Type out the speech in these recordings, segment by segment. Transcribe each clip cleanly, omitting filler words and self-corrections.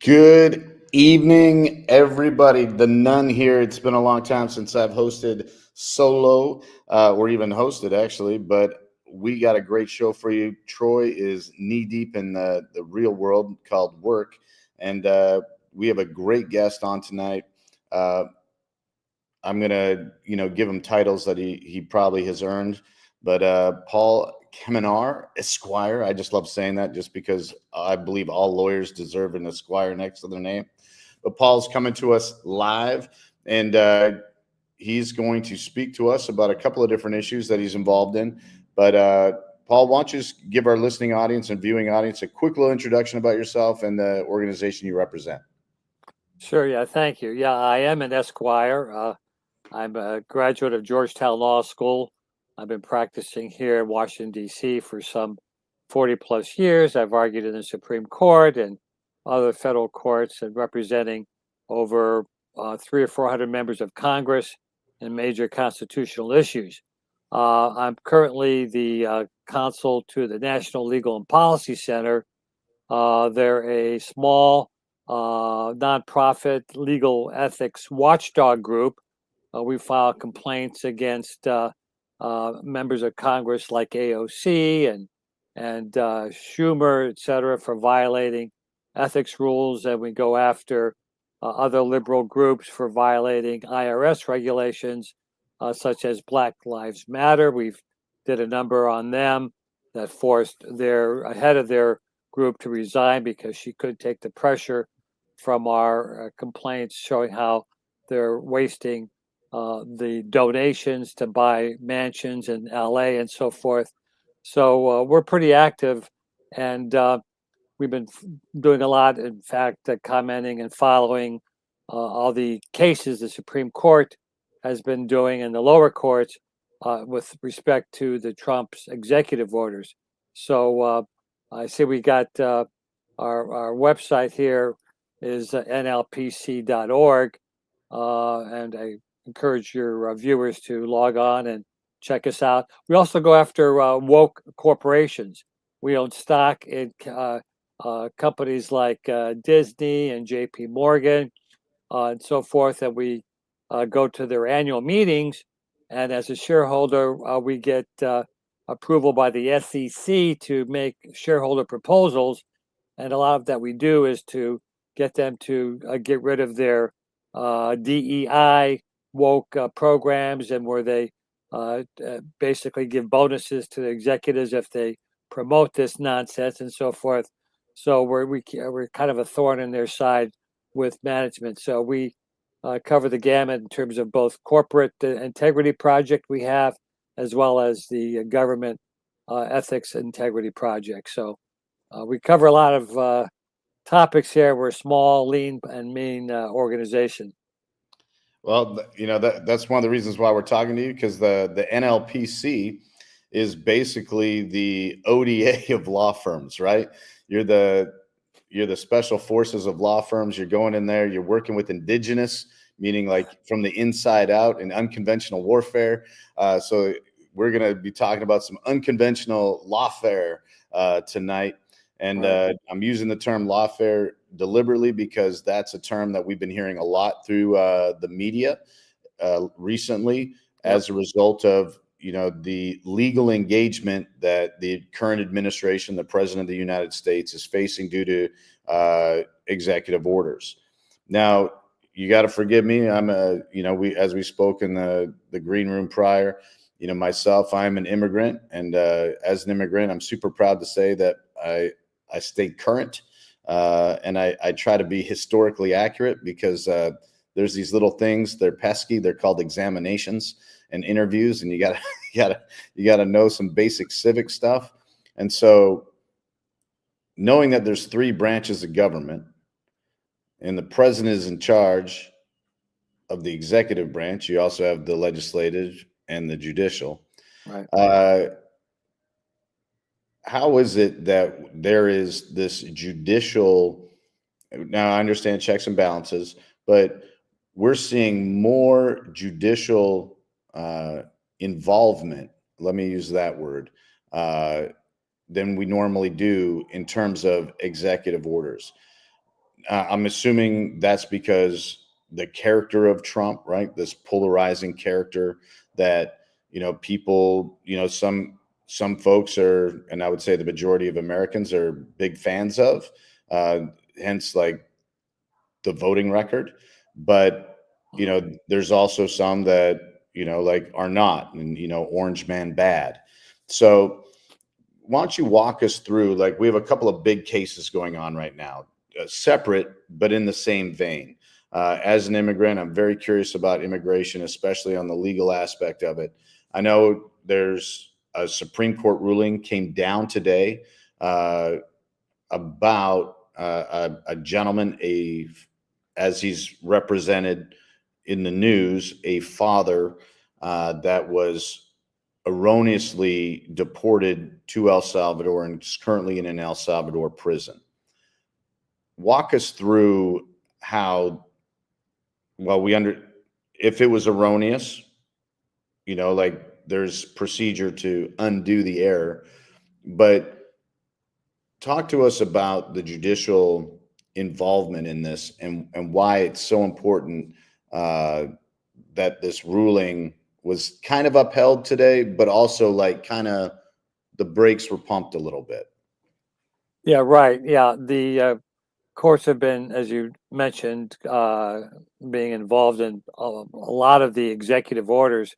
Good evening, everybody. The Nun here. It's been a long time since I've hosted solo or even hosted, actually, but we got a great show for you. Troy is knee deep in the real world called work, and we have a great guest on tonight. I'm gonna, give him titles that he probably has earned, but Paul Kamenar, Esquire. I just love saying that, just because I believe all lawyers deserve an Esquire next to their name. But Paul's coming to us live, and he's going to speak to us about a couple of different issues that he's involved in. But Paul, why don't you just give our listening audience and viewing audience a quick little introduction about yourself and the organization you represent? Sure. Yeah. Thank you. Yeah, I am an Esquire. I'm a graduate of Georgetown Law School. I've been practicing here in Washington, D.C. for some 40 plus years. I've argued in the Supreme Court and other federal courts and representing over 300 or 400 members of Congress in major constitutional issues. I'm currently the counsel to the National Legal and Policy Center. They're a small nonprofit legal ethics watchdog group. We file complaints against members of Congress like AOC and Schumer, et cetera, for violating ethics rules, and we go after other liberal groups for violating IRS regulations, such as Black Lives Matter. We've did a number on them that forced their head of their group to resign because she couldn't take the pressure from our complaints showing how they're wasting the donations to buy mansions in LA and so forth. So we're pretty active, and we've been doing a lot, in fact, commenting and following all the cases the Supreme Court has been doing in the lower courts with respect to the Trump's executive orders. So I see we got our website here is nlpc.org, and I encourage your viewers to log on and check us out. We also go after woke corporations. We own stock in companies like Disney and JP Morgan and so forth, and we go to their annual meetings. And as a shareholder, we get approval by the SEC to make shareholder proposals. And a lot of that we do is to get them to get rid of their DEI woke programs, and where they basically give bonuses to the executives if they promote this nonsense and so forth. So we're kind of a thorn in their side with management. So we cover the gamut in terms of both corporate integrity project we have, as well as the government ethics integrity project. So we cover a lot of topics here. We're a small, lean, and mean organization. Well, that's one of the reasons why we're talking to you, because the NLPC is basically the ODA of law firms, right? You're the special forces of law firms. You're going in there. You're working with indigenous, meaning like from the inside out, in unconventional warfare. So we're going to be talking about some unconventional lawfare tonight. And I'm using the term lawfare deliberately because that's a term that we've been hearing a lot through the media recently, as a result of the legal engagement that the current administration, the president of the United States, is facing due to executive orders. Now, you got to forgive me. I'm as we spoke in the green room prior, myself, I'm an immigrant, and as an immigrant, I'm super proud to say that I stay current, and I try to be historically accurate, because there's these little things, they're pesky, they're called examinations and interviews, and you gotta know some basic civic stuff. And so, knowing that there's three branches of government, and the president is in charge of the executive branch, you also have the legislative and the judicial. Right. How is it that there is this judicial? Now, I understand checks and balances, but we're seeing more judicial involvement, let me use that word, than we normally do in terms of executive orders. I'm assuming that's because the character of Trump, right? This polarizing character that, people, some folks are, and I would say the majority of Americans are big fans of, uh, hence like the voting record. But, there's also some that, like are not, and, orange man bad. So why don't you walk us through, like, we have a couple of big cases going on right now, separate but in the same vein. As an immigrant, I'm very curious about immigration, especially on the legal aspect of it. I know there's a Supreme Court ruling came down today, about a gentleman, as he's represented in the news, a father that was erroneously deported to El Salvador and is currently in an El Salvador prison. Walk us through how, well, if it was erroneous, like there's procedure to undo the error, but talk to us about the judicial involvement in this, and why it's so important that this ruling was kind of upheld today, but also like kind of the brakes were pumped a little bit. Yeah, right. Yeah, the courts have been, as you mentioned, being involved in a lot of the executive orders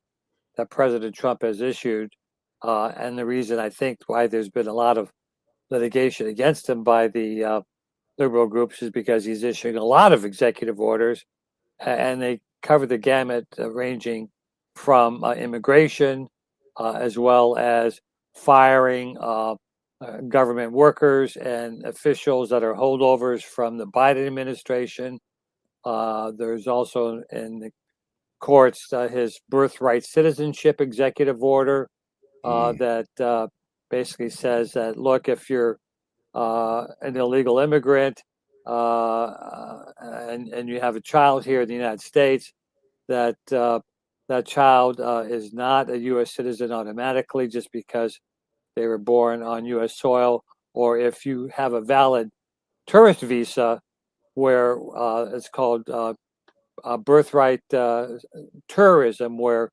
that President Trump has issued. And the reason I think why there's been a lot of litigation against him by the liberal groups is because he's issuing a lot of executive orders, and they cover the gamut, ranging from immigration, as well as firing government workers and officials that are holdovers from the Biden administration. There's also in the courts his birthright citizenship executive order that basically says that, look, if you're an illegal immigrant and you have a child here in the United States, that that child is not a U.S. citizen automatically just because they were born on U.S. soil, or if you have a valid tourist visa where it's called birthright tourism, where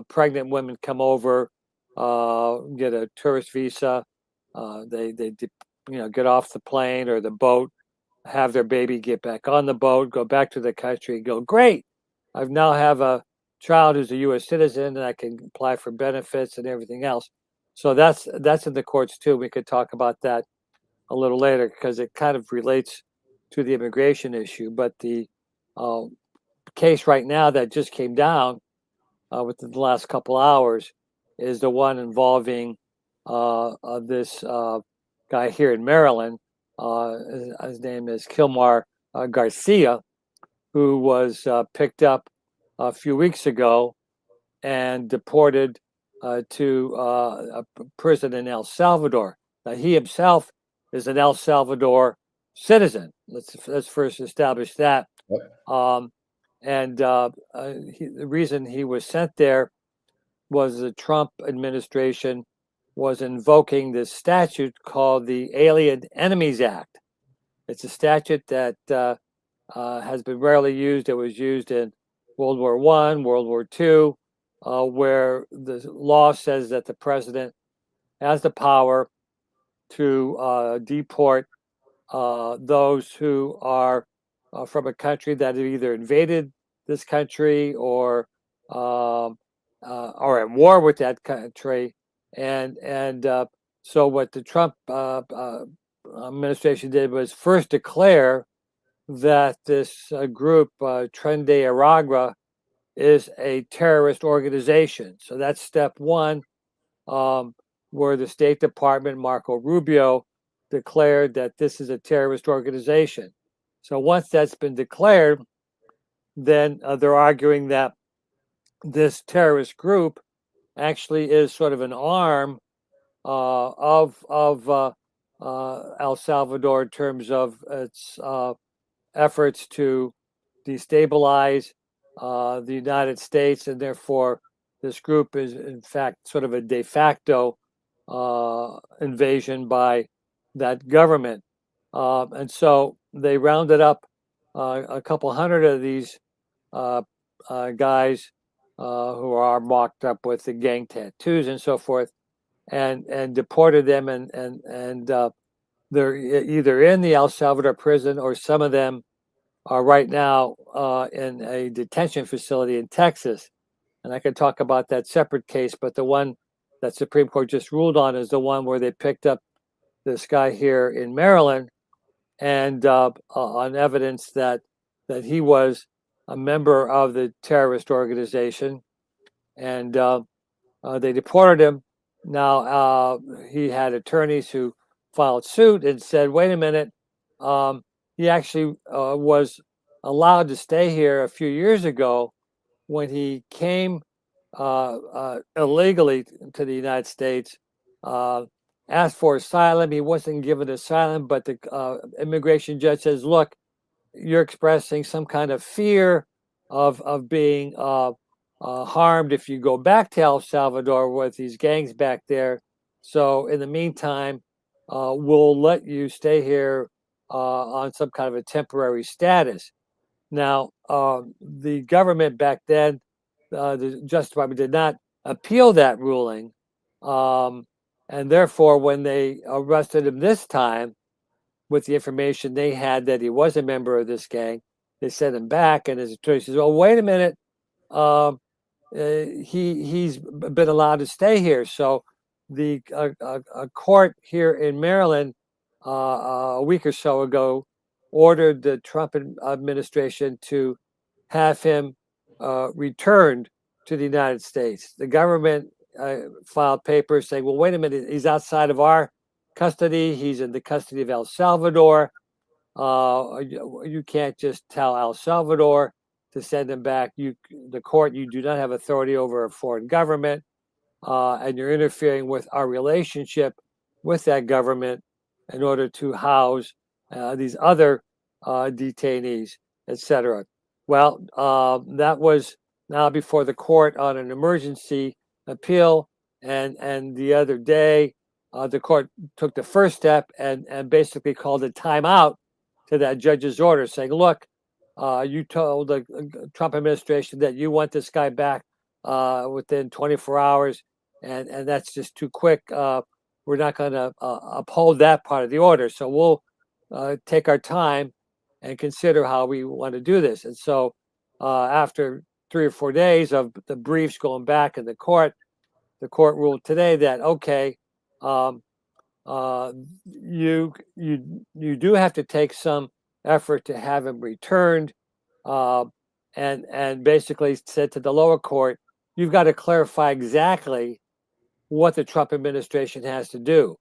pregnant women come over, get a tourist visa, they get off the plane or the boat, have their baby, get back on the boat, go back to the country, go, great, I now have a child who's a U.S. citizen and I can apply for benefits and everything else. So that's in the courts too. We could talk about that a little later because it kind of relates to the immigration issue. But the uh, case right now that just came down within the last couple hours is the one involving this guy here in Maryland. His name is Kilmar Garcia, who was picked up a few weeks ago and deported to a prison in El Salvador. Now, he himself is an El Salvador citizen. Let's first establish that. Um, and the reason he was sent there was the Trump administration was invoking this statute called the Alien Enemies Act. It's a statute that has been rarely used. It was used in World War I, World War II, where the law says that the president has the power to deport those who are from a country that have either invaded this country or are at war with that country. And so what the Trump administration did was first declare that this group, Tren de Aragua, is a terrorist organization. So that's step one, where the State Department, Marco Rubio, declared that this is a terrorist organization. So once that's been declared, then they're arguing that this terrorist group actually is sort of an arm of El Salvador in terms of its efforts to destabilize the United States, and therefore this group is in fact sort of a de facto invasion by that government. And so they rounded up a couple hundred of these guys who are marked up with the gang tattoos and so forth, and deported them, and they're either in the El Salvador prison, or some of them are right now in a detention facility in Texas. And I could talk about that separate case, but the one that Supreme Court just ruled on is the one where they picked up this guy here in Maryland, and on evidence that he was a member of the terrorist organization, and they deported him. Now he had attorneys who filed suit and said, "Wait a minute, he actually was allowed to stay here a few years ago when he came illegally to the United States, asked for asylum. He wasn't given asylum, but the immigration judge says, look, you're expressing some kind of fear of being harmed if you go back to El Salvador with these gangs back there. So in the meantime, we'll let you stay here on some kind of a temporary status." Now, the government back then, the Justice Department, did not appeal that ruling. And therefore, when they arrested him this time, with the information they had that he was a member of this gang, they sent him back, and his attorney says, "Oh, wait a minute, he's been allowed to stay here." So the a court here in Maryland a week or so ago ordered the Trump administration to have him returned to the United States. The government filed papers saying, "Well, wait a minute, he's outside of our custody. He's in the custody of El Salvador. You can't just tell El Salvador to send him back. The court, you do not have authority over a foreign government, and you're interfering with our relationship with that government in order to house these other detainees, etc." Well, that was now before the court on an emergency appeal, and the other day, the court took the first step and basically called a timeout to that judge's order, saying, "Look, you told the Trump administration that you want this guy back within 24 hours, and that's just too quick. We're not going to uphold that part of the order. So we'll take our time and consider how we want to do this." And so after 3 or 4 days of the briefs going back in the court ruled today that, okay, you do have to take some effort to have him returned, and basically said to the lower court, you've got to clarify exactly what the Trump administration has to do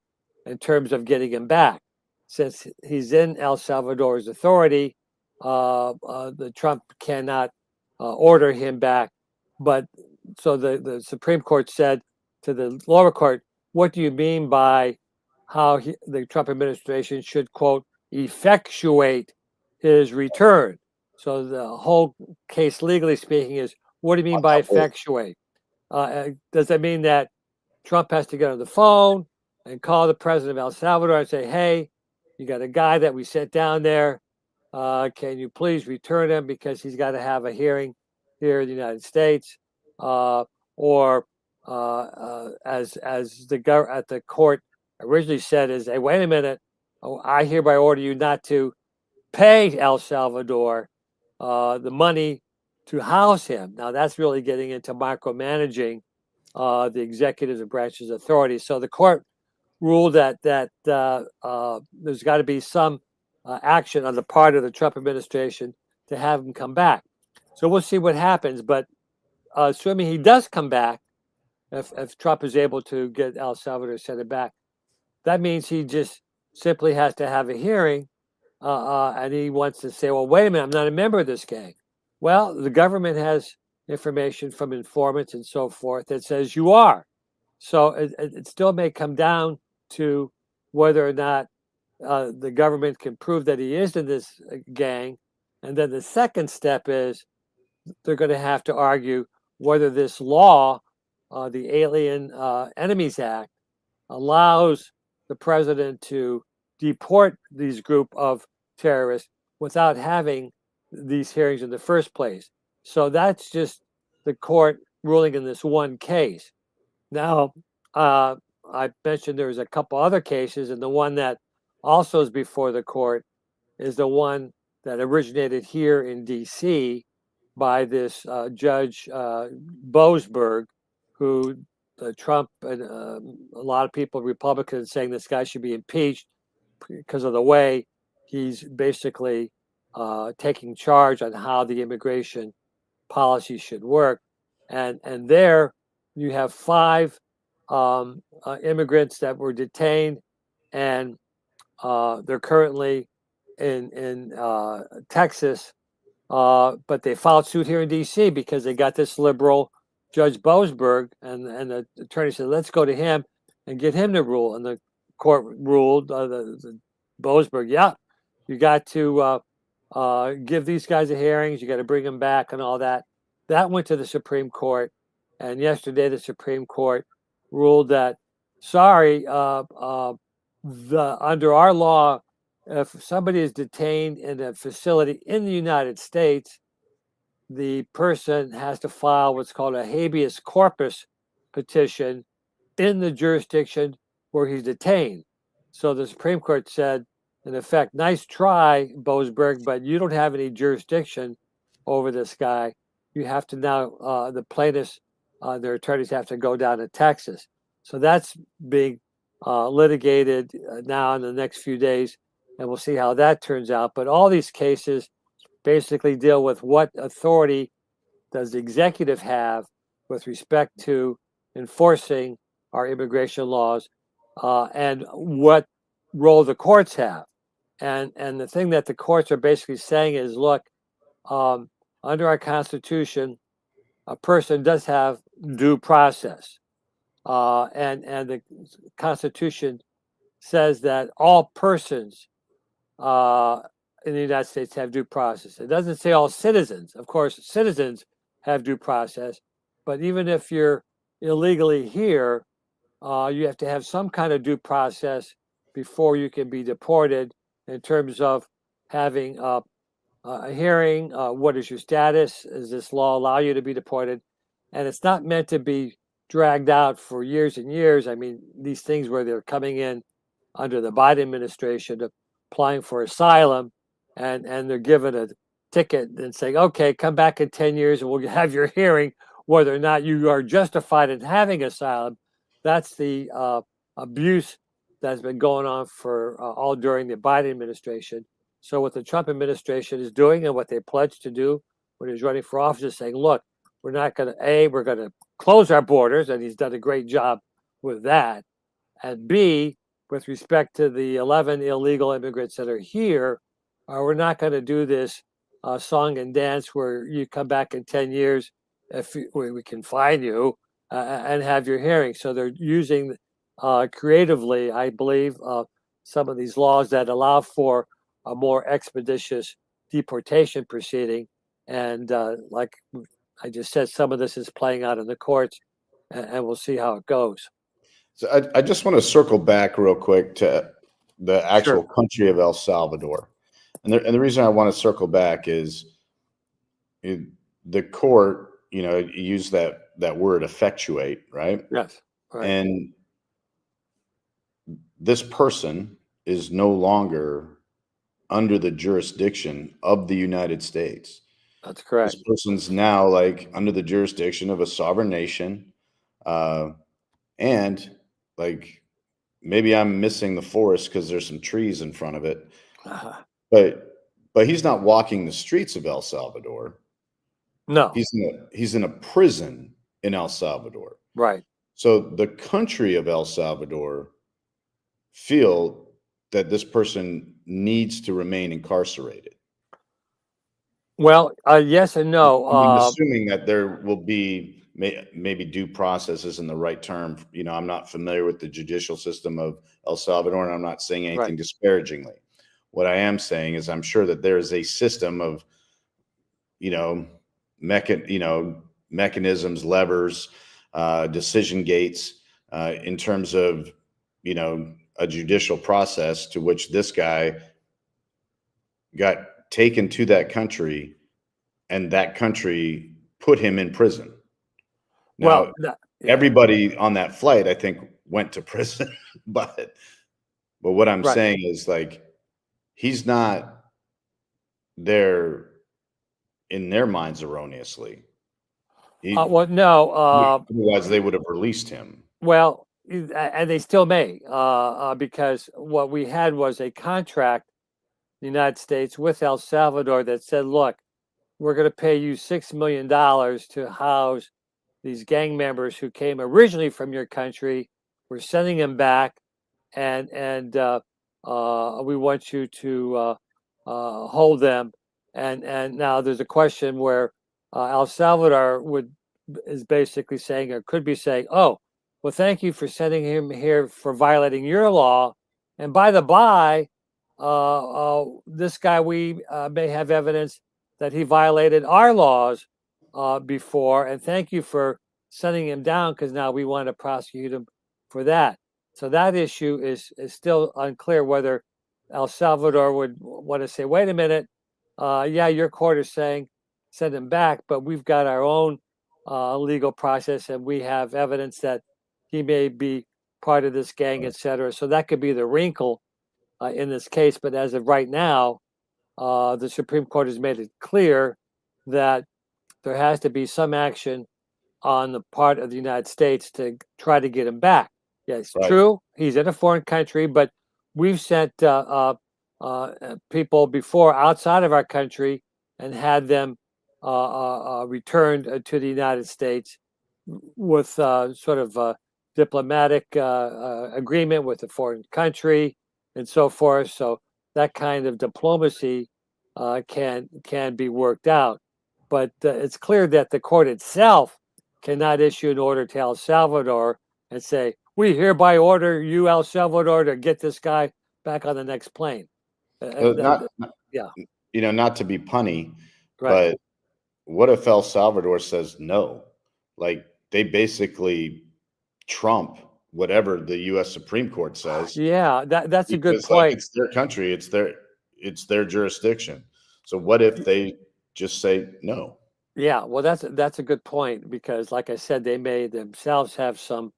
in terms of getting him back. Since he's in El Salvador's authority, the Trump cannot order him back. But so the Supreme Court said to the lower court, what do you mean by how the Trump administration should, quote, effectuate his return? So the whole case, legally speaking, is, what do you mean by effectuate? Does that mean that Trump has to get on the phone and call the president of El Salvador and say, hey, you got a guy that we sent down there. Can you please return him because he's got to have a hearing here in the United States? Or as the court originally said, is, hey, wait a minute, I hereby order you not to pay El Salvador the money to house him. Now that's really getting into micromanaging the executive and branch's authority. So the court ruled that there's got to be some action on the part of the Trump administration to have him come back. So we'll see what happens. But assuming he does come back, if Trump is able to get El Salvador sent it back, that means he just simply has to have a hearing, and he wants to say, well, wait a minute, I'm not a member of this gang. Well, the government has information from informants and so forth that says you are. So it still may come down to whether or not the government can prove that he is in this gang. And then the second step is they're going to have to argue whether this law, the Alien Enemies Act, allows the president to deport these group of terrorists without having these hearings in the first place. So that's just the court ruling in this one case. Now, I mentioned there's a couple other cases, and the one that also is before the court is the one that originated here in D.C. by this Judge Boasberg, who Trump and a lot of people, Republicans, saying this guy should be impeached because of the way he's basically taking charge on how the immigration policy should work. And there you have 5 immigrants that were detained, and they're currently in Texas, but they filed suit here in D.C. because they got this liberal Judge Boasberg, and the attorney said, let's go to him and get him to rule. And the court ruled, the Boasberg, yeah, you got to give these guys a hearings, you got to bring them back and all that. That went to the Supreme Court, and yesterday the Supreme Court ruled that, sorry, under our law, if somebody is detained in a facility in the United States, the person has to file what's called a habeas corpus petition in the jurisdiction where he's detained. So the Supreme Court said, in effect, nice try, Boasberg, but you don't have any jurisdiction over this guy. You have to now, the plaintiffs, their attorneys have to go down to Texas. So that's being litigated now in the next few days, and we'll see how that turns out. But all these cases basically deal with what authority does the executive have with respect to enforcing our immigration laws, and what role the courts have. And the thing that the courts are basically saying is, look, under our Constitution, a person does have due process. And the Constitution says that all persons in the United States have due process. It doesn't say all citizens. Of course, citizens have due process, but even if you're illegally here, you have to have some kind of due process before you can be deported, in terms of having a hearing. What is your status? Does this law allow you to be deported? And it's not meant to be dragged out for years and years. I mean, these things where they're coming in under the Biden administration, applying for asylum, and they're given a ticket and saying, okay, come back in 10 years and we'll have your hearing whether or not you are justified in having asylum. That's the abuse that's been going on for all during the Biden administration. So what the Trump administration is doing, and what they pledged to do when he was running for office, is saying, look, we're not going to, we're going to close our borders, and he's done a great job with that. And B, with respect to the 11 illegal immigrants that are here, we're not going to do this song and dance where you come back in 10 years if we can find you and have your hearing. So they're using creatively, I believe, some of these laws that allow for a more expeditious deportation proceeding. And like I just said, some of this is playing out in the courts, and we'll see how it goes. So I just want to circle back real quick to the actual Sure. country of El Salvador. And the reason I want to circle back is the court, used that word effectuate, right? Yes. Right. And this person is no longer under the jurisdiction of the United States. That's correct. This person's now like under the jurisdiction of a sovereign nation. And like, maybe I'm missing the forest because there's some trees in front of it. But he's not walking the streets of El Salvador. No. He's in a prison in El Salvador. Right. So the country of El Salvador feel that this person needs to remain incarcerated. Well, yes and no. I'm assuming that there will be maybe due process isn't the right term. I'm not familiar with the judicial system of El Salvador, and I'm not saying anything disparagingly. What I am saying is I'm sure that there is a system of, mechanisms, levers, decision gates, in terms of, a judicial process to which this guy got taken to that country, and that country put him in prison. Now, Yeah. everybody on that flight, I think, went to prison, but what I'm Right. saying is, like, he's not there in their minds erroneously. Well, no. Otherwise, they would have released him. Well, and they still may, because what we had was a contract, the United States with El Salvador, that said, "Look, we're going to pay you $6 million to house these gang members who came originally from your country. We're sending them back, and we want you to hold them." And now there's a question where El Salvador is basically saying, or could be saying, "Oh, well, thank you for sending him here for violating your law. And by the by, this guy, we may have evidence that he violated our laws before, and thank you for sending him down, because now we want to prosecute him for that." So that issue is still unclear whether El Salvador would want to say, "Wait a minute, yeah, your court is saying send him back, but we've got our own legal process, and we have evidence that he may be part of this gang, etc." So that could be the wrinkle in this case. But as of right now, the Supreme Court has made it clear that there has to be some action on the part of the United States to try to get him back. Yeah, it's Right. true, he's in a foreign country, but we've sent people before outside of our country and had them returned to the United States with sort of a diplomatic agreement with the foreign country and so forth. So that kind of diplomacy can be worked out. But it's clear that the court itself cannot issue an order to El Salvador and say, "We hereby order you, El Salvador, to get this guy back on the next plane." Not, Yeah, not to be punny, right. but what if El Salvador says no? Like, they basically trump whatever the U.S. Supreme Court says, Yeah, that's a good because, like, point. it's their country, it's their jurisdiction. So what if they just say no? Yeah, well, that's a good point, because, like I said, they may themselves have some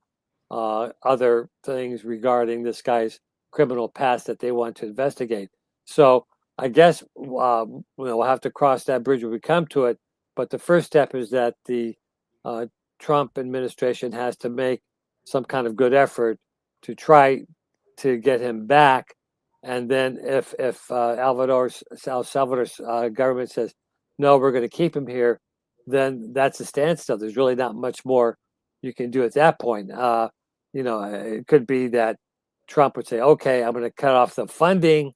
other things regarding this guy's criminal past that they want to investigate. So I guess we'll have to cross that bridge when we come to it. But the first step is that the uh, Trump administration has to make some kind of good effort to try to get him back. And then if El Salvador's government says, "No, we're going to keep him here," then that's a standstill. There's really not much more you can do at that point. It could be that Trump would say, "Okay, I'm going to cut off the funding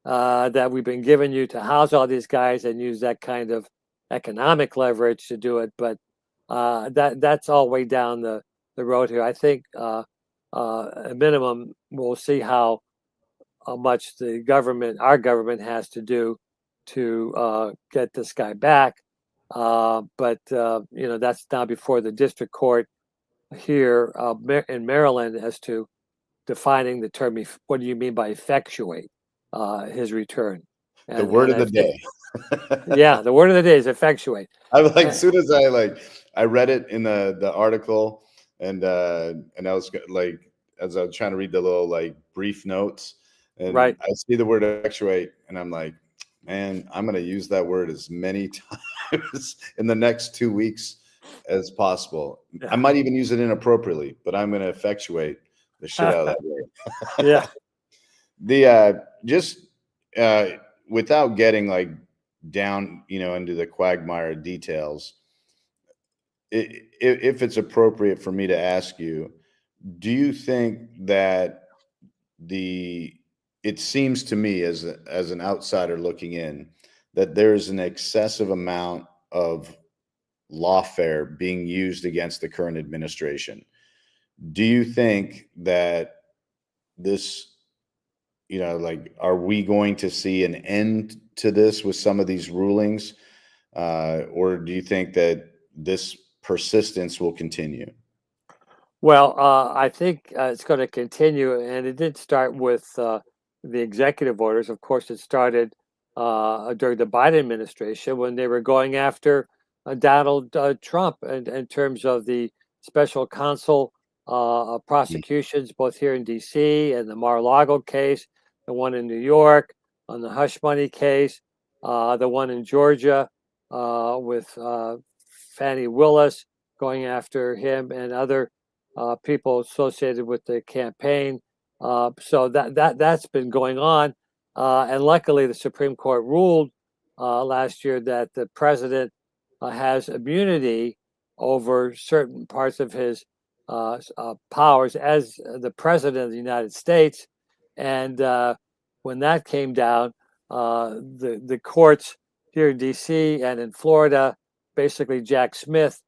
that we've been giving you to house all these guys," and use that kind of economic leverage to do it. But that's all way down the road here. I think at minimum, we'll see how much our government, has to do to get this guy back. But that's now before the district court here in Maryland as to defining the term. What do you mean by effectuate his return? The word of I the think, day. yeah, the word of the day is effectuate. I like, Uh, as soon as I read it in the article, and I was like, as I was trying to read the little, like, brief notes, and right. I see the word effectuate, and I'm like, man, I'm going to use that word as many times in the next 2 weeks as possible. I might even use it inappropriately, but I'm going to effectuate the shit out of that word. Yeah. Just uh, without getting, like, down, into the quagmire details, if it's appropriate for me to ask you, do you think that the it seems to me, as an outsider looking in, that there's an excessive amount of lawfare being used against the current administration? Do you think that this, like, are we going to see an end to this with some of these rulings? Or do you think that this persistence will continue? Well, I think it's going to continue, and it did start with the executive orders. Of course, it started during the Biden administration when they were going after Donald Trump in terms of the special counsel prosecutions, both here in D.C. and the Mar-a-Lago case, the one in New York on the hush money case, the one in Georgia with Fannie Willis going after him and other people associated with the campaign. So that's been going on. And luckily, the Supreme Court ruled last year that the president has immunity over certain parts of his powers as the president of the United States. And when that came down, the courts here in D.C. and in Florida, basically Jack Smith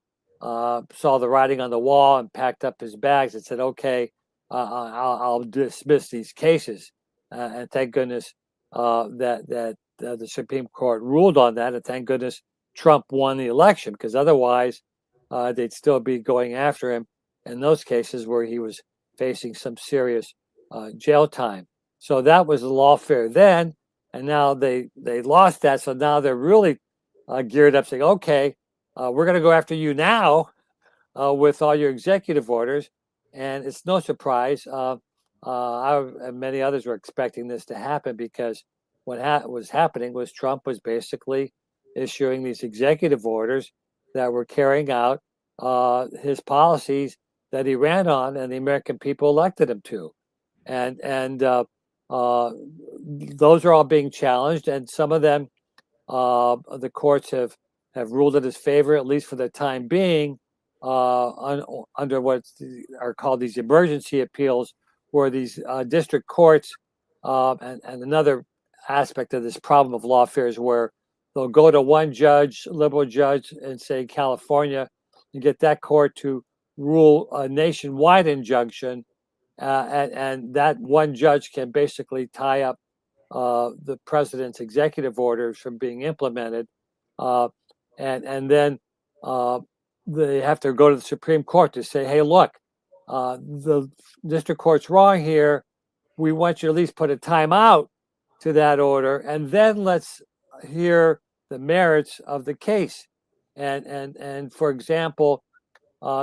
saw the writing on the wall and packed up his bags and said, "Okay, I'll dismiss these cases." And thank goodness that the Supreme Court ruled on that, and thank goodness Trump won the election, because otherwise they'd still be going after him in those cases where he was facing some serious jail time. So that was the lawfare then, and now they lost that. So now they're really geared up, saying, "Okay, we're going to go after you now with all your executive orders." And it's no surprise. I and many others were expecting this to happen, because what was happening was Trump was basically issuing these executive orders that were carrying out his policies that he ran on and the American people elected him to. And those are all being challenged, and some of them the courts have ruled in his favor, at least for the time being, under what are called these emergency appeals, where these district courts, and another aspect of this problem of lawfare is where they'll go to one judge, liberal judge, and say California, and get that court to rule a nationwide injunction, and that one judge can basically tie up the president's executive orders from being implemented, and then they have to go to the Supreme Court to say, "Hey, look, the district court's wrong here. We want you to at least put a timeout to that order, and then let's hear the merits of the case." And for example,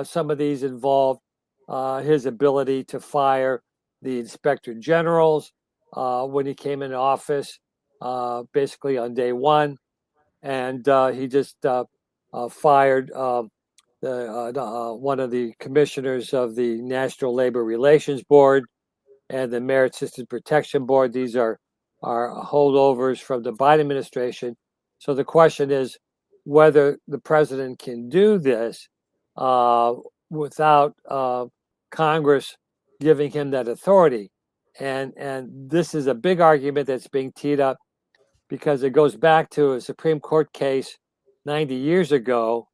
some of these involve his ability to fire the inspector generals when he came into office, basically on day one, and he just fired one of the commissioners of the National Labor Relations Board and the Merit System Protection Board. These are holdovers from the Biden administration. So the question is whether the president can do this without Congress giving him that authority. And this is a big argument that's being teed up, because it goes back to a Supreme Court case 90 years ago.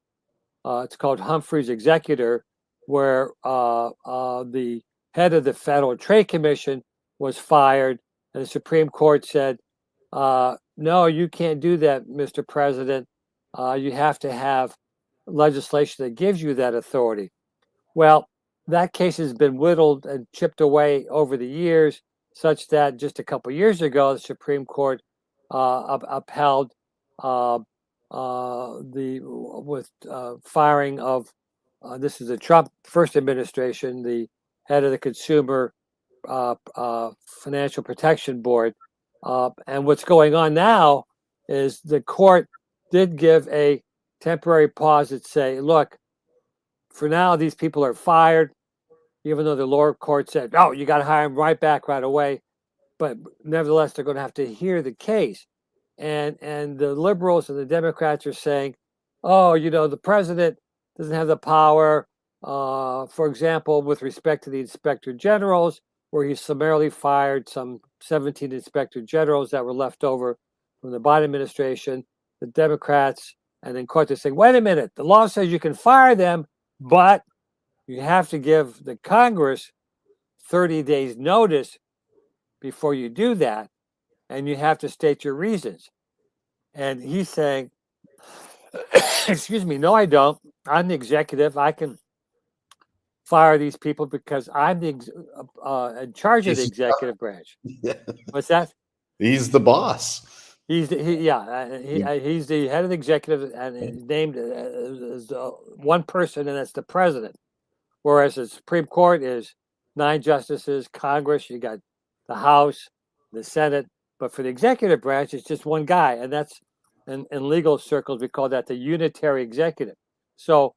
It's called Humphrey's Executor, where the head of the Federal Trade Commission was fired, and the Supreme Court said, "No, you can't do that, Mr. President. You have to have legislation that gives you that authority." Well, that case has been whittled and chipped away over the years, such that just a couple years ago, the Supreme Court upheld the firing of this is the Trump first administration, the head of the Consumer Financial Protection Board. And what's going on now is the court did give a temporary pause that say, "Look, for now, these people are fired," even though the lower court said, "Oh, you got to hire them right back right away." But nevertheless, they're going to have to hear the case. And the liberals and the Democrats are saying, "Oh, the president doesn't have the power." For example, with respect to the inspector generals, where he summarily fired some 17 inspector generals that were left over from the Biden administration, the Democrats and in court are saying, "Wait a minute, the law says you can fire them, but you have to give the Congress 30 days notice before you do that, and you have to state your reasons." And he's saying, "Excuse me, no, I don't. I'm the executive. I can fire these people because I'm the in charge of the executive branch." Yeah. What's that? He's the boss. He's he's the head of the executive, and he's named as one person, and that's the president. Whereas the Supreme Court is 9 justices, Congress, you got the House, the Senate, but for the executive branch, it's just one guy, and that's in legal circles we call that the unitary executive. So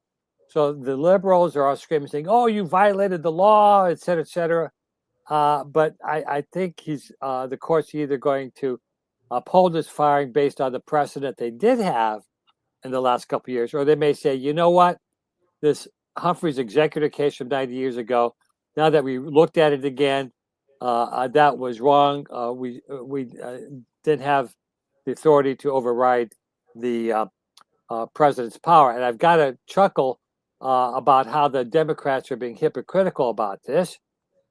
the liberals are all screaming, saying, "Oh, you violated the law," et cetera, et cetera. But I think the court's either going to uphold this firing based on the precedent they did have in the last couple of years, or they may say, you know what, this Humphrey's executive case from 90 years ago, now that we looked at it again, that was wrong. We didn't have the authority to override the president's power. And I've got to chuckle about how the Democrats are being hypocritical about this,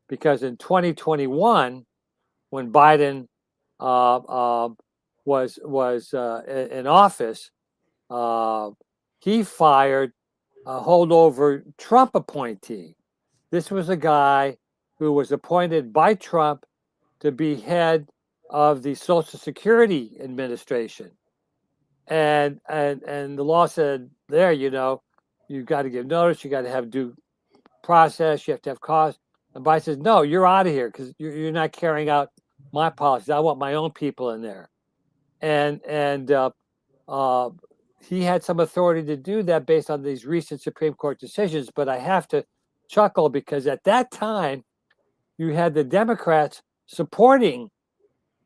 because in 2021, when Biden was in office, he fired a holdover Trump appointee. This was a guy who was appointed by Trump to be head of the Social Security Administration. And the law said there, you've got to give notice, you got to have due process, you have to have cause. And Biden says, no, you're out of here because you're not carrying out my policies. I want my own people in there. And he had some authority to do that based on these recent Supreme Court decisions. But I have to chuckle because at that time, you had the Democrats supporting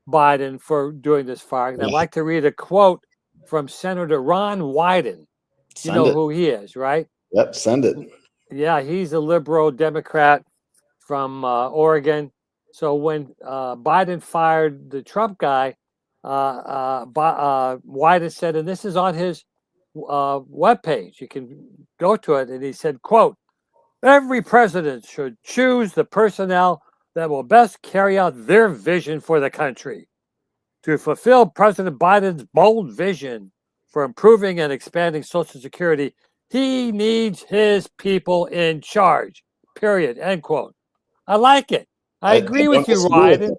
Biden for doing this firing. I'd like to read a quote from Senator Ron Wyden. You know who he is, right? Yep, send it. Yeah, he's a liberal Democrat from Oregon. So when Biden fired the Trump guy, Wyden said, and this is on his webpage, you can go to it, and he said, quote, every president should choose the personnel that will best carry out their vision for the country. To fulfill President Biden's bold vision for improving and expanding Social Security, he needs his people in charge, period, end quote. I like it. I agree with you, Wyden.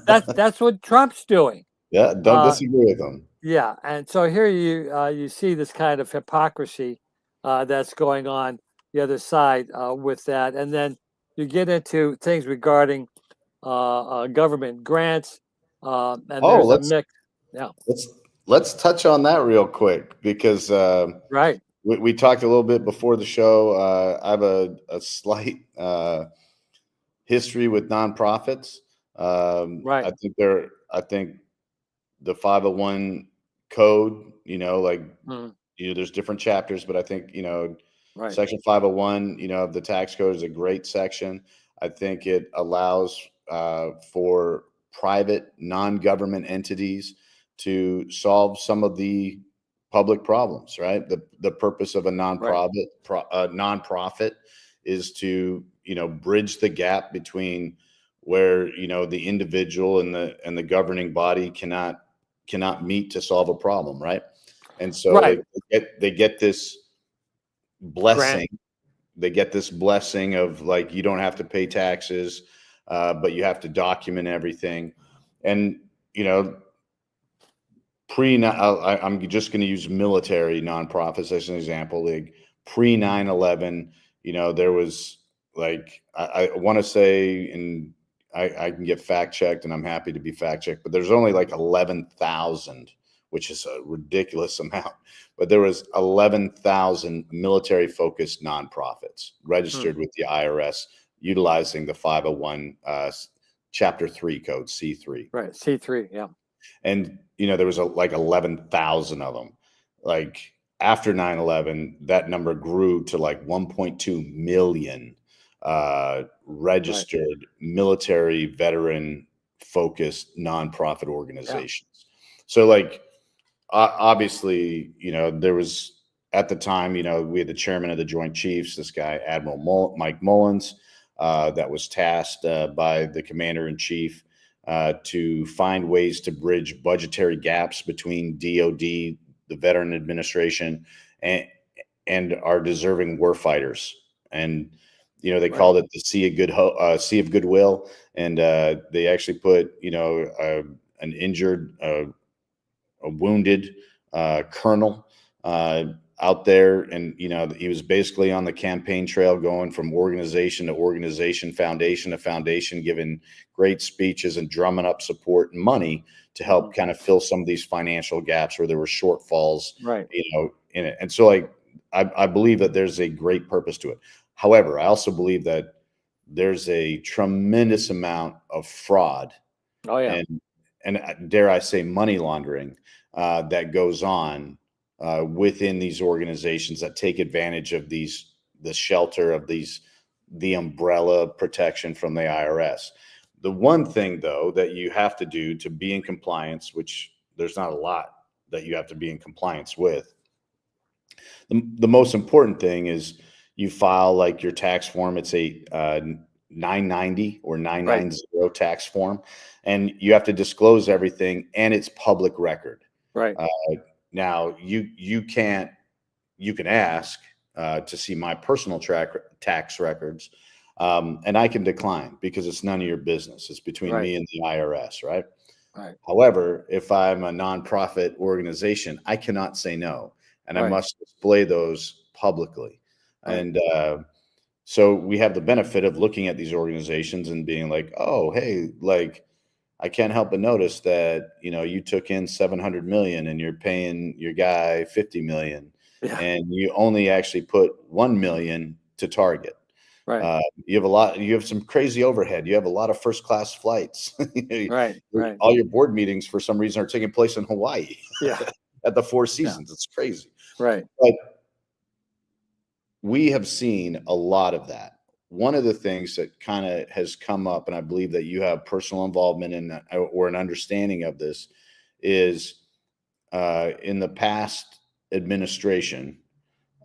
That's what Trump's doing. Yeah, don't disagree with him. Yeah, and so here you see this kind of hypocrisy that's going on the other side with that, and then you get into things regarding government grants, and there's a mix. Yeah, let's touch on that real quick because right. We talked a little bit before the show. I have a slight history with nonprofits. Right. I think the 501 code, there's different chapters, but I think, right. Section 501, of the tax code is a great section. I think it allows for private non-government entities to solve some of the public problems, right? The purpose of a nonprofit is to, bridge the gap between where, the individual and the governing body cannot meet to solve a problem, right? And so they get this blessing. Grant. They get this blessing of like, you don't have to pay taxes, but you have to document everything. And, I'm just going to use military nonprofits as an example. Like pre 9/11, there was like, I want to say, and I can get fact checked, and I'm happy to be fact checked, but there's only like 11,000, which is a ridiculous amount. But there was 11,000 military focused nonprofits registered with the IRS, utilizing the 501 Chapter 3 code, C3. Right, C3, yeah. And, there was like 11,000 of them. Like after 9/11, that number grew to like 1.2 million registered military veteran focused nonprofit organizations. Yeah. So like, obviously, there was at the time, we had the chairman of the Joint Chiefs, this guy, Admiral Mike Mullins, that was tasked by the commander in chief to find ways to bridge budgetary gaps between DOD, the Veteran Administration, and our deserving warfighters. And, they called it the Sea of Goodwill. And they actually put, an injured a wounded colonel out there, and he was basically on the campaign trail, going from organization to organization, foundation to foundation, giving great speeches and drumming up support and money to help kind of fill some of these financial gaps where there were shortfalls, Right. in it. And so, like, I believe that there's a great purpose to it. However, I also believe that there's a tremendous amount of fraud Oh yeah. and dare I say money laundering that goes on within these organizations that take advantage of the shelter of the umbrella protection from the IRS. The one thing, though, that you have to do to be in compliance, which there's not a lot that you have to be in compliance with, the most important thing is you file like your tax form. It's a 990 or 990 tax form, and you have to disclose everything, and it's public record. Right. Now you can ask to see my personal tax records, and I can decline because it's none of your business. It's between me and the IRS, right? Right. However, if I'm a nonprofit organization, I cannot say no, and I must display those publicly. And so we have the benefit of looking at these organizations and being like, oh, hey, like, I can't help but notice that, you took in 700 million and you're paying your guy 50 million, and you only actually put 1 million to target. Right. You have some crazy overhead. You have a lot of first class flights. Right. All your board meetings for some reason are taking place in Hawaii. Yeah. At the Four Seasons. It's crazy. Right. But we have seen a lot of that. One of the things that kind of has come up, and I believe that you have personal involvement in that, or an understanding of this, is in the past administration,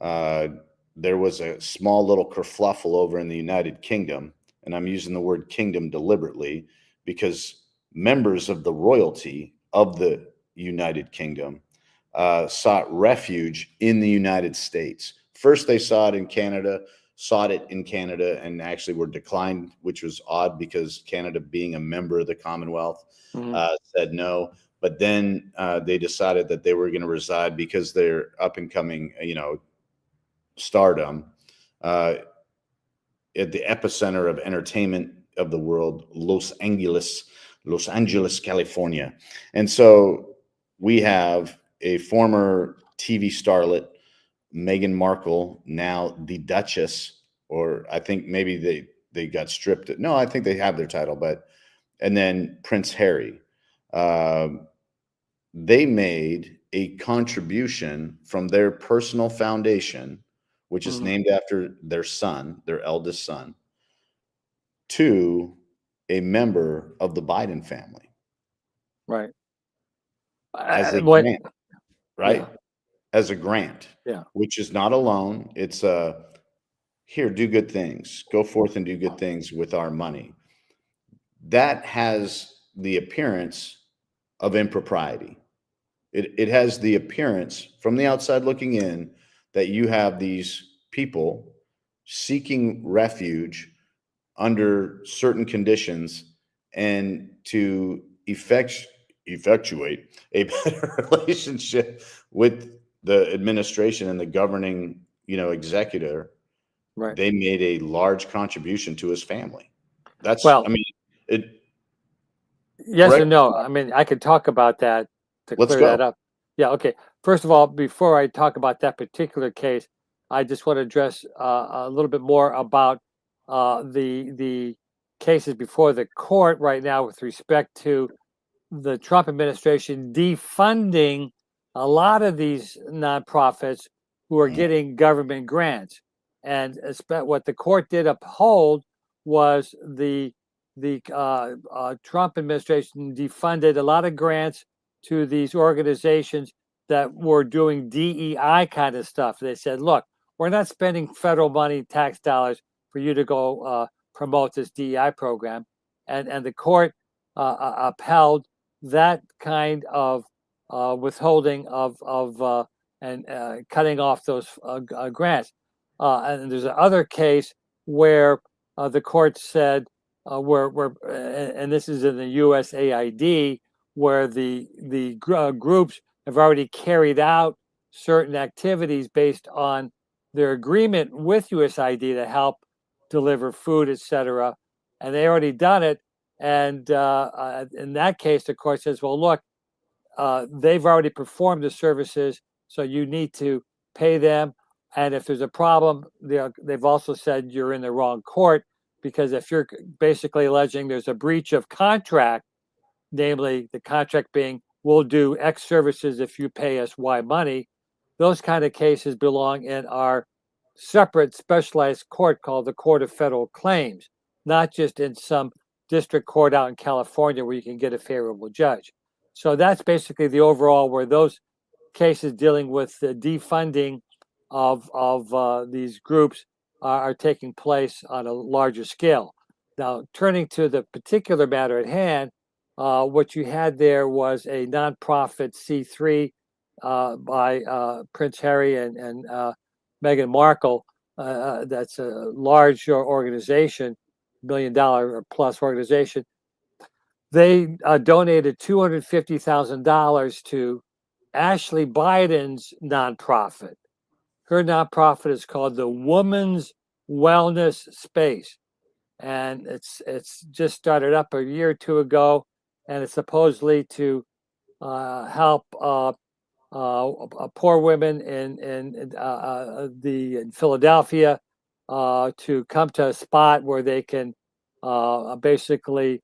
there was a small little kerfluffle over in the United Kingdom, and I'm using the word kingdom deliberately because members of the royalty of the United Kingdom sought refuge in the United States. First, they sought it in Canada, and actually were declined, which was odd because Canada, being a member of the Commonwealth, said no. But then they decided that they were going to reside because they're up and coming, stardom at the epicenter of entertainment of the world, Los Angeles, California. And so we have a former TV starlet, Meghan Markle, now the Duchess, or I think maybe they got stripped. No, I think they have their title, and then Prince Harry. They made a contribution from their personal foundation, which is named after their son, their eldest son, to a member of the Biden family. Right. As a grant, right? Yeah. As a grant, which is not a loan. It's here, do good things. Go forth and do good things with our money. That has the appearance of impropriety. It has the appearance from the outside looking in that you have these people seeking refuge under certain conditions and to effectuate a better relationship with the administration and the governing, executor. Right. They made a large contribution to his family. Yes and no. I mean, I could talk about that to clear that up. Yeah. Okay. First of all, before I talk about that particular case, I just want to address a little bit more about the cases before the court right now with respect to the Trump administration defunding a lot of these nonprofits who are getting government grants. And what the court did uphold was the Trump administration defunded a lot of grants to these organizations that were doing DEI kind of stuff. They said, look, we're not spending federal money, tax dollars, for you to go promote this DEI program. And the court upheld that kind of withholding of and cutting off those grants. And there's another case where the court said, and this is in the USAID, where the groups have already carried out certain activities based on their agreement with USID to help deliver food, etc., and they already done it. And in that case, the court says, well, look, they've already performed the services, so you need to pay them. And if there's a problem, they've also said you're in the wrong court, because if you're basically alleging there's a breach of contract, namely the contract being, we'll do X services if you pay us Y money, those kind of cases belong in our separate specialized court called the Court of Federal Claims, not just in some district court out in California where you can get a favorable judge. So that's basically the overall, where those cases dealing with the defunding of these groups are taking place on a larger scale. Now, turning to the particular matter at hand, what you had there was a nonprofit C3 by Prince Harry and Meghan Markle. That's a large organization, $1 million or plus organization. They donated $250,000 to Ashley Biden's nonprofit. Her nonprofit is called the Woman's Wellness Space, and it's just started up a year or two ago, and it's supposedly to help poor women in Philadelphia to come to a spot where they can basically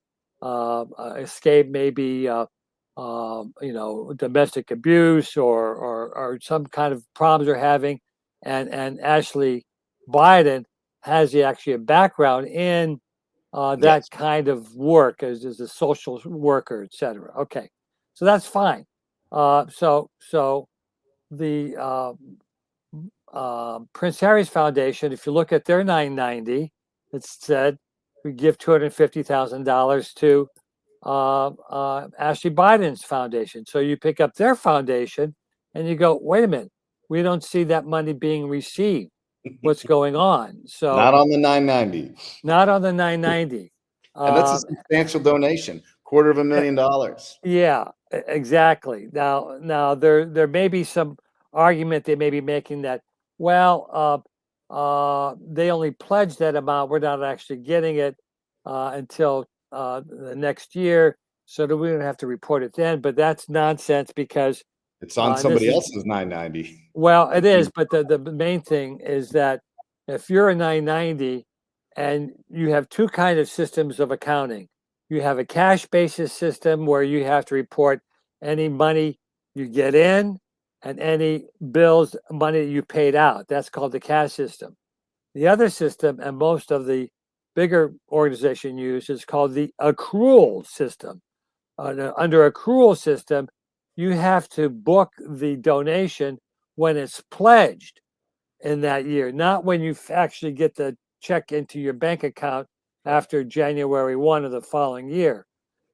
escape maybe domestic abuse or some kind of problems they're having, and Ashley Biden has actually a background in that Yes. kind of work as a social worker, etc. Okay, so that's fine. So the Prince Harry's Foundation, if you look at their 990, it said we give $250,000 to Ashley Biden's foundation. So you pick up their foundation and you go, wait a minute, we don't see that money being received. What's going on? So Not on the 990. not on the 990. And that's a substantial donation, $250,000. Yeah, exactly. Now there may be some argument they may be making that, well, they only pledged that amount. We're not actually getting it until the next year, so that we don't have to report it then. But that's nonsense, because It's on somebody else's 990. well, it is. But the main thing is that if you're a 990 and you have two kind of systems of accounting, you have a cash basis system where you have to report any money you get in and any bills, money you paid out. That's called the cash system. The other system, and most of the bigger organization use, is called the accrual system. Under accrual system, you have to book the donation when it's pledged in that year, not when you actually get the check into your bank account after January 1 of the following year.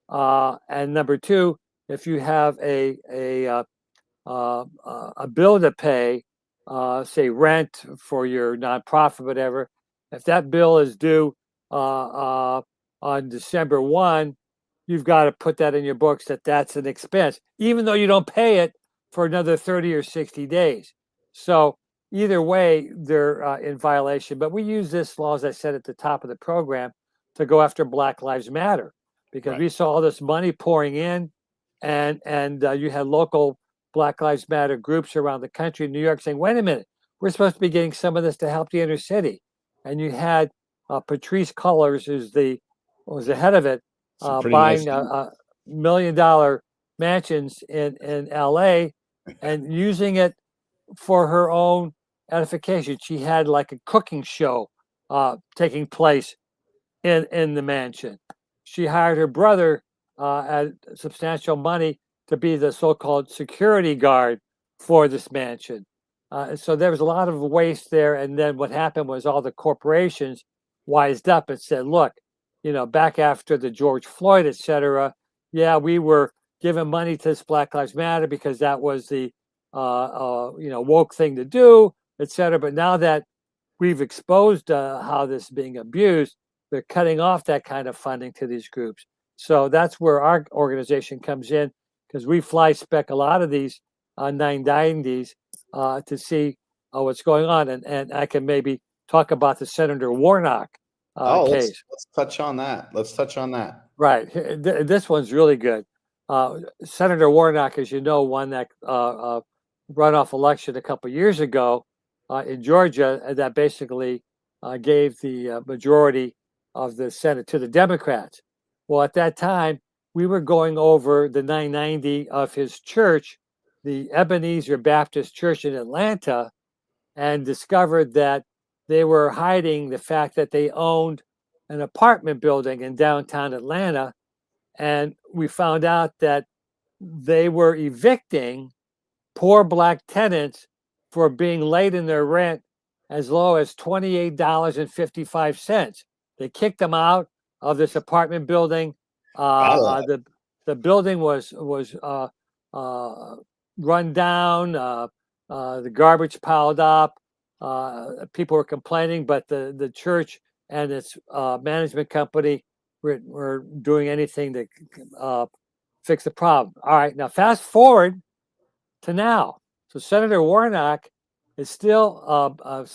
And number two, if you have a bill to pay, say rent for your nonprofit, whatever, if that bill is due on December 1, you've got to put that in your books that that's an expense, even though you don't pay it for another 30 or 60 days. So either way, they're in violation. But we use this law, as I said at the top of the program, to go after Black Lives Matter, because we saw all this money pouring in, and you had local Black Lives Matter groups around the country, New York, saying, wait a minute, we're supposed to be getting some of this to help the inner city. And you had Patrice Cullors, who's was the head of it, buying $1 million mansions in LA and using it for her own edification. She had like a cooking show taking place in the mansion. She hired her brother at substantial money to be the so-called security guard for this mansion. So there was a lot of waste there. And then what happened was all the corporations wised up and said, look, back after the George Floyd, et cetera, yeah, we were giving money to this Black Lives Matter because that was the woke thing to do, et cetera. But now that we've exposed how this is being abused, they're cutting off that kind of funding to these groups. So that's where our organization comes in, because we fly spec a lot of these 990s to see what's going on. And I can maybe talk about the Senator Warnock case. Let's touch on that. Let's touch on that. Right. This one's really good. Senator Warnock, as you know, won that runoff election a couple years ago in Georgia, that basically gave the majority of the Senate to the Democrats. Well, at that time, we were going over the 990 of his church, the Ebenezer Baptist Church in Atlanta, and discovered that they were hiding the fact that they owned an apartment building in downtown Atlanta. And we found out that they were evicting poor Black tenants for being late in their rent as low as $28.55. They kicked them out of this apartment building. The building was run down. The garbage piled up. People were complaining, but the church and its management company were doing anything to fix the problem. All right, now fast forward to now. So Senator Warnock is still a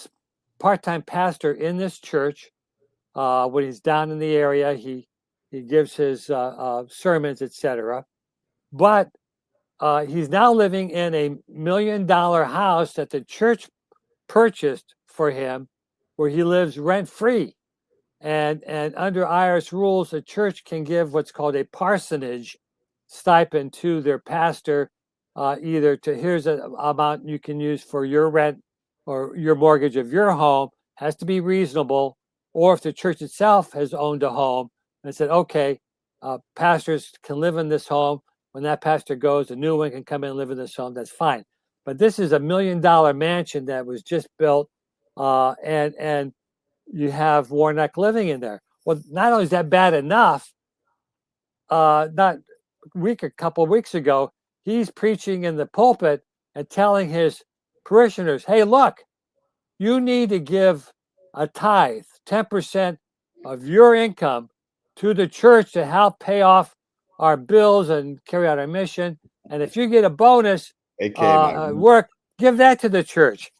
part-time pastor in this church. When he's down in the area, he gives his sermons, etc. But he's now living in a $1 million house that the church purchased for him, where he lives rent-free. And under IRS rules, the church can give what's called a parsonage stipend to their pastor, either to here's an amount you can use for your rent or your mortgage of your home, has to be reasonable, or if the church itself has owned a home and said, okay, pastors can live in this home. When that pastor goes, a new one can come in and live in this home. That's fine. But this is $1 million mansion that was just built, and you have Warnock living in there. Well, not only is that bad enough, not a couple of weeks ago, he's preaching in the pulpit and telling his parishioners, hey, look, you need to give a tithe, 10% of your income to the church to help pay off our bills and carry out our mission. And if you get a bonus work, give that to the church.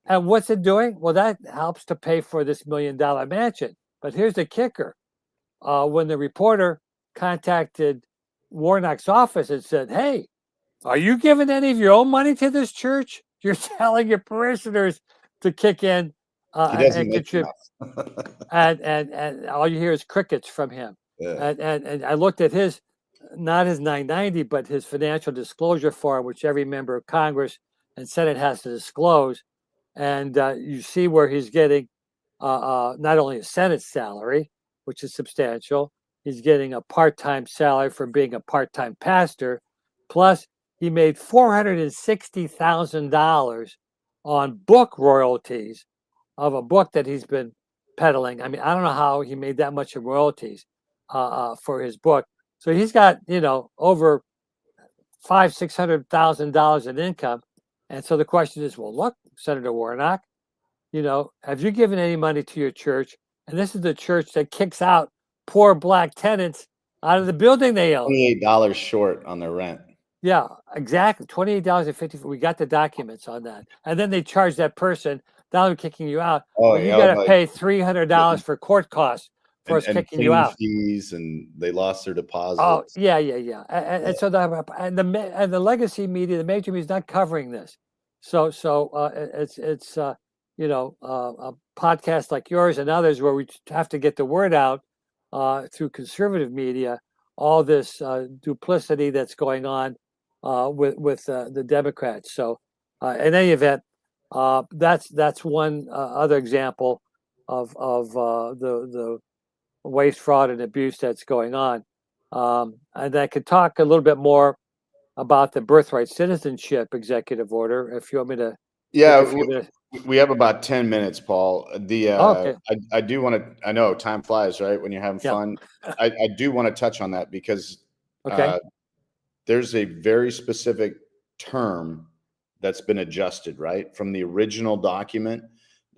And what's it doing? Well, that helps to pay for this $1 million mansion. But here's the kicker. When the reporter contacted Warnock's office and said, hey, are you giving any of your own money to this church? You're telling your parishioners to kick in and contribute. and all you hear is crickets from him. Yeah. And I looked at not his 990, but his financial disclosure form, which every member of Congress and Senate has to disclose. And you see where he's getting not only a Senate salary, which is substantial, he's getting a part-time salary for being a part-time pastor, plus he made $460,000 on book royalties of a book that he's been peddling. I mean, I don't know how he made that much in royalties for his book. So he's got, over $500,000-$600,000 in income. And so the question is, well, look, Senator Warnock, have you given any money to your church? And this is the church that kicks out poor Black tenants out of the building they own. $28 short on their rent. Yeah, exactly. $28.50. We got the documents on that. And then they charge that person, now they're kicking you out. You got to pay $300 for court costs for us kicking you out. Fees, and they lost their deposits. Oh, yeah. And so the legacy media, the major media is not covering this. So it's a podcast like yours and others where we have to get the word out through conservative media, all this duplicity that's going on with the Democrats. So in any event, that's one other example of the waste, fraud, and abuse that's going on. And I could talk a little bit more about the birthright citizenship executive order if you want me to. Yeah, we have about 10 minutes, Paul. Okay. I do want to, I know time flies, right? When you're having fun. I do want to touch on that because there's a very specific term that's been adjusted, right? From the original document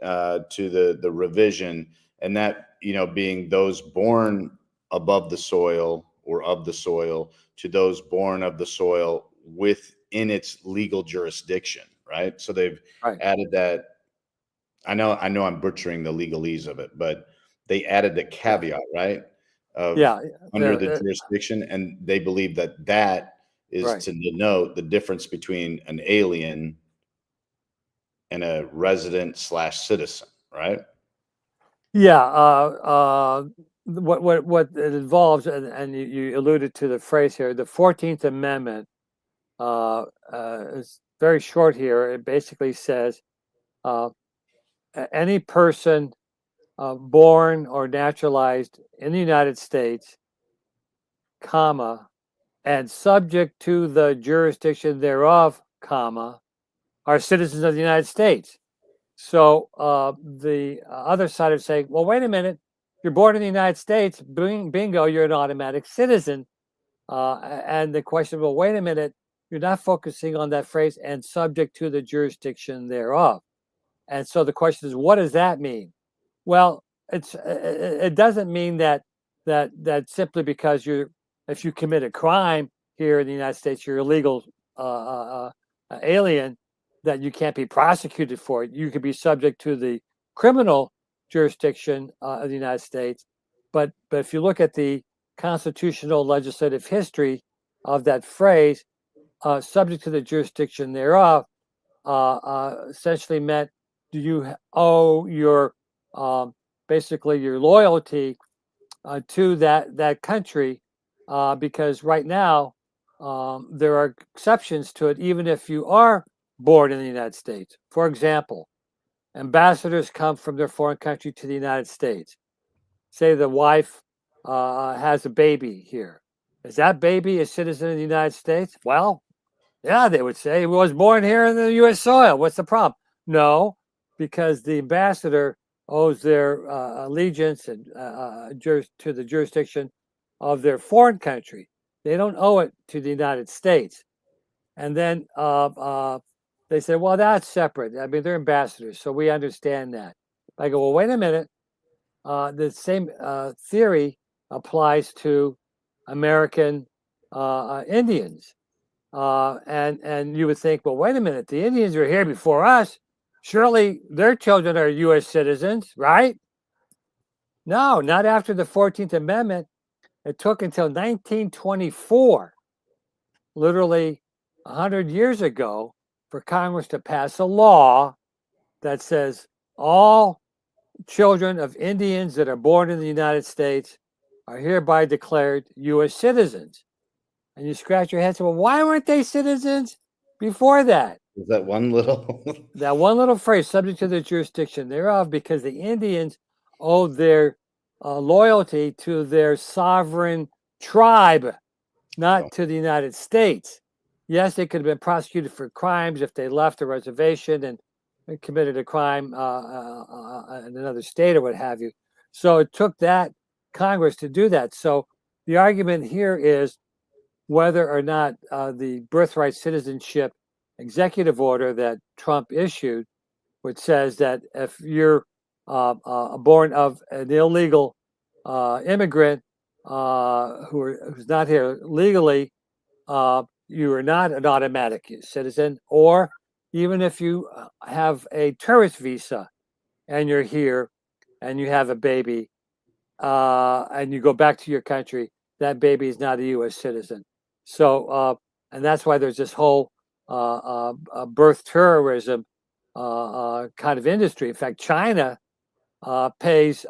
to the revision, and that, being those born above the soil or of the soil to those born of the soil within its legal jurisdiction, right? So they've Right. added that. I know I'm butchering the legalese of it, but they added the Yeah. caveat, right? Of Yeah. under the jurisdiction, and they believe that that is Right. to denote the difference between an alien and a resident slash citizen, right? Yeah. What it involves, and you alluded to the phrase here, the 14th Amendment is very short here. It basically says uh, any person born or naturalized in the United States, comma, and subject to the jurisdiction thereof, comma, are citizens of the United States. So the other side of saying, well, wait a minute, you're born in the United States, bingo, you're an automatic citizen. And the question, well, wait a minute, you're not focusing on that phrase and subject to the jurisdiction thereof. And so the question is, what does that mean? Well, it doesn't mean that simply because if you commit a crime here in the United States, you're a legal alien, that you can't be prosecuted for it. You could be subject to the criminal jurisdiction of the United States. But if you look at the constitutional legislative history of that phrase, subject to the jurisdiction thereof, essentially meant, do you owe your basically your loyalty to that country? Because right now there are exceptions to it, even if you are born in the United States. For example, ambassadors come from their foreign country to the United States. Say the wife has a baby here. Is that baby a citizen of the United States? Well, yeah, they would say he was born here in the U.S. soil. What's the problem? No, because the ambassador owes their allegiance and to the jurisdiction of their foreign country. They don't owe it to the United States. And then they say, well, that's separate. I mean, they're ambassadors, so we understand that. I go, well, wait a minute. The same theory applies to American Indians. And you would think, well, wait a minute, the Indians were here before us. Surely their children are U.S. citizens, right? No, not after the 14th Amendment. It took until 1924, literally 100 years ago, for Congress to pass a law that says all children of Indians that are born in the United States are hereby declared U.S. citizens. And you scratch your head and say, well, why weren't they citizens before that? Is that one little That one little phrase, subject to the jurisdiction thereof, because the Indians owed their loyalty to their sovereign tribe, not to the United States. Yes, they could have been prosecuted for crimes if they left a reservation and committed a crime in another state or what have you. So it took that Congress to do that. So the argument here is whether or not the birthright citizenship executive order that Trump issued, which says that if you're born of an illegal immigrant who's not here legally, you are not an automatic citizen. Or even if you have a tourist visa and you're here and you have a baby and you go back to your country, that baby is not a U.S. citizen. So, and that's why there's this whole birth terrorism kind of industry. In fact, China pays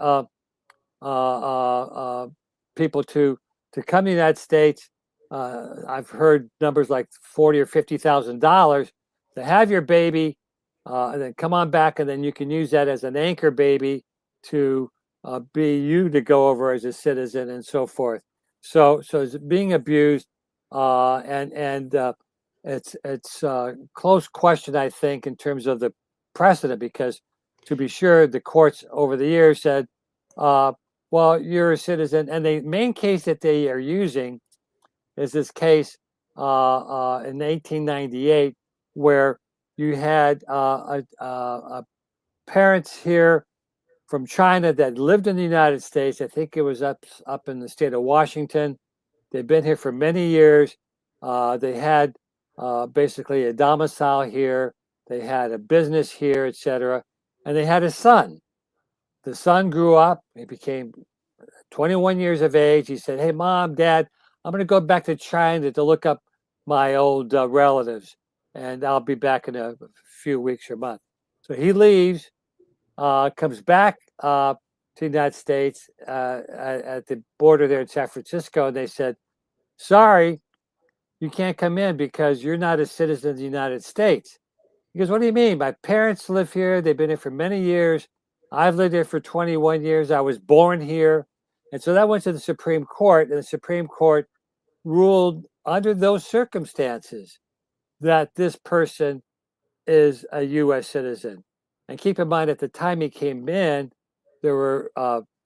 people to come to the United States. I've heard numbers like $40,000 or $50,000 to have your baby, and then come on back, and then you can use that as an anchor baby to be you to go over as a citizen and so forth. So it's being abused, and it's a close question, I think, in terms of the precedent, because to be sure, the courts over the years said, well, you're a citizen. And the main case that they are using is this case in 1898, where you had parents here from China that lived in the United States. I think it was up in the state of Washington. They've been here for many years. They had basically a domicile here. They had a business here, etc. And they had a son. The son grew up. He became 21 years of age. He said, "Hey, Mom, Dad, I'm going to go back to China to look up my old relatives, and I'll be back in a few weeks or month." So he leaves, comes back to the United States at the border there in San Francisco, and they said, "Sorry, you can't come in because you're not a citizen of the United States." He goes, "What do you mean? My parents live here. They've been here for many years. I've lived here for 21 years. I was born here." And so that went to the Supreme Court, and the Supreme Court ruled under those circumstances that this person is a U.S. citizen. And keep in mind, at the time he came in, there were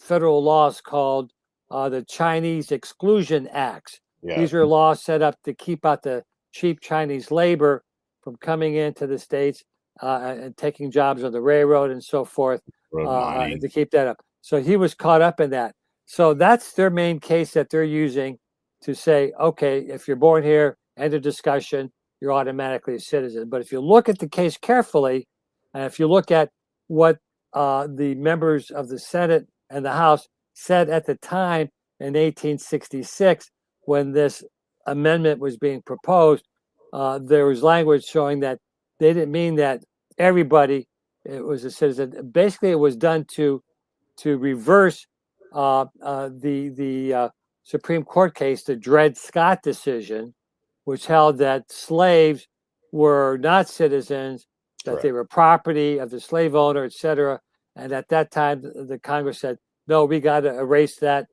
federal laws called the Chinese Exclusion Acts. Yeah. These are laws set up to keep out the cheap Chinese labor from coming into the States and taking jobs on the railroad and so forth to keep that up. So he was caught up in that. So that's their main case that they're using to say, okay, if you're born here, end of discussion, you're automatically a citizen. But if you look at the case carefully, and if you look at what the members of the Senate and the House said at the time in 1866, when this amendment was being proposed, there was language showing that they didn't mean that everybody was a citizen. Basically, it was done to reverse the Supreme Court case, the Dred Scott decision, which held that slaves were not citizens, that Correct. they were property of the slave owner, etc. And at that time, the Congress said, no, we got to erase that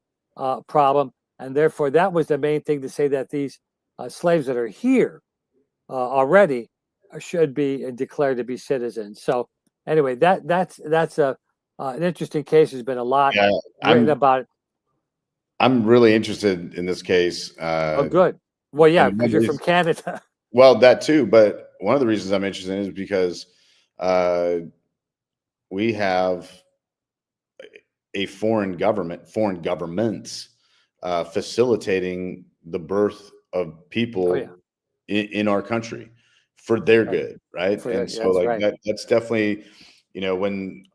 problem. And therefore, that was the main thing to say that these slaves that are here already should be declared to be citizens. So anyway, that's an interesting case. There's been a lot written about it. I'm really interested in this case. Oh, good. Well, yeah, because you're from Canada. Well, that too, but one of the reasons I'm interested in is because we have a foreign governments facilitating the birth of people in our country for their good, right? And so like that's definitely, you know, when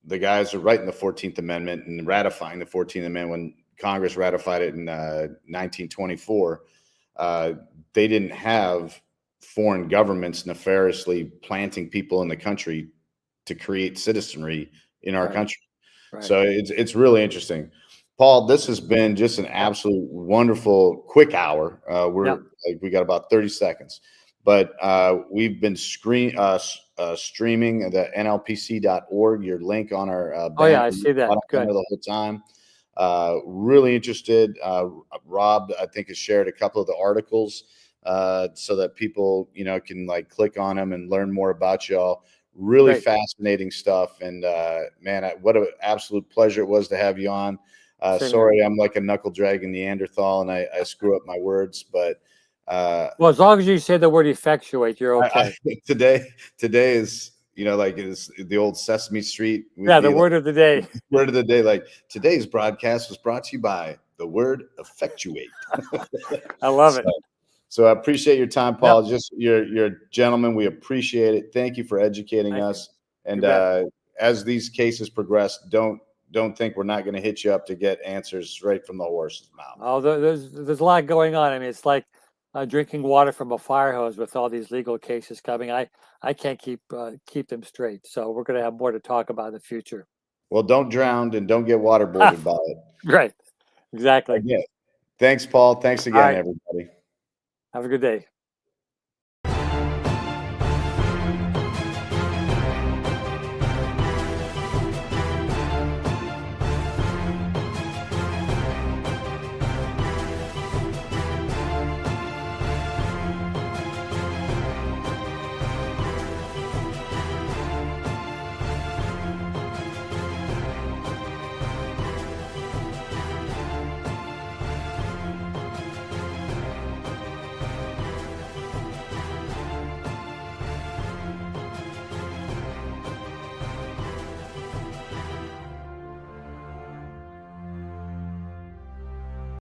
the guys are writing the 14th Amendment and ratifying the 14th Amendment, when Congress ratified it in 1924, they didn't have foreign governments nefariously planting people in the country to create citizenry in our country. So it's really interesting. Paul, this has been just an absolute wonderful quick hour. We got about 30 seconds, but we've been streaming the NLPC.org, your link on our I see that. Good. The whole time. Really interested. Rob, I think, has shared a couple of the articles so that people, you know, can like click on them and learn more about y'all. Really fascinating stuff. And man, what an absolute pleasure it was to have you on. Sorry, I'm like a knuckle dragging Neanderthal and I screw up my words, but well, as long as you say the word effectuate, you're okay. Today is, you know, like it's the old Sesame Street. The word of the day. Word of the day. Like today's broadcast was brought to you by the word effectuate. I love it. So I appreciate your time, Paul. Just you're a gentleman. We appreciate it. Thank you for educating us. And as these cases progress, don't think we're not going to hit you up to get answers right from the horse's mouth. Oh, there's a lot going on. I mean, it's like drinking water from a fire hose with all these legal cases coming. I can't keep them straight. So we're going to have more to talk about in the future. Well, don't drown and don't get waterboarded by it. Right. Exactly. Again, thanks, Paul. Thanks again, everybody. Have a good day.